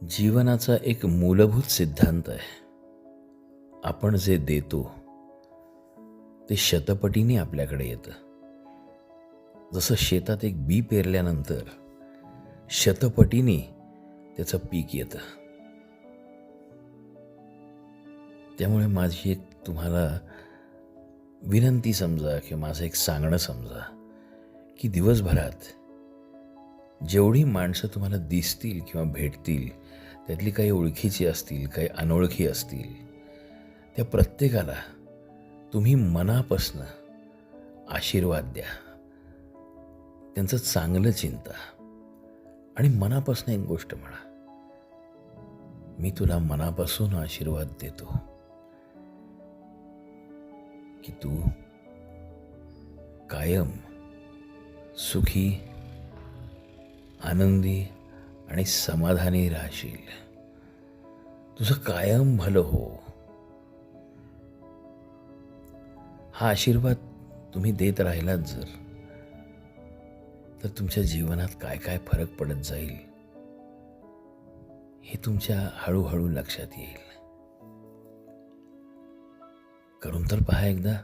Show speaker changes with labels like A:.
A: जीवनाचा एक मूलभूत सिद्धांत आहे. आपण जे देतो ते शतपटीने आपल्याकडे येतं. जसं शेतात एक बी पेरल्यानंतर शतपटीने त्याचं पीक येतं. त्यामुळे माझी एक तुम्हाला विनंती समजा किंवा माझं एक सांगणं समजा की दिवसभरात जेवढी माणसं तुम्हाला दिसतील किंवा भेटतील, त्यातली काही ओळखीची असतील, काही अनोळखी असतील, त्या प्रत्येकाला तुम्ही मनापासनं आशीर्वाद द्या. त्यांचं चांगलं चिंता आणि मनापासून एक गोष्ट म्हणा, मी तुला मनापासून आशीर्वाद देतो की तू कायम सुखी, आनंदी आणि समाधानी राहशील. तुझं कायम भलं हो. हा आशीर्वाद तुम्ही देत राहिलात जर, तर तुमच्या जीवनात काय काय फरक पडत जाईल हे तुमच्या हळूहळू लक्षात येईल. करून तर पहा एकदा.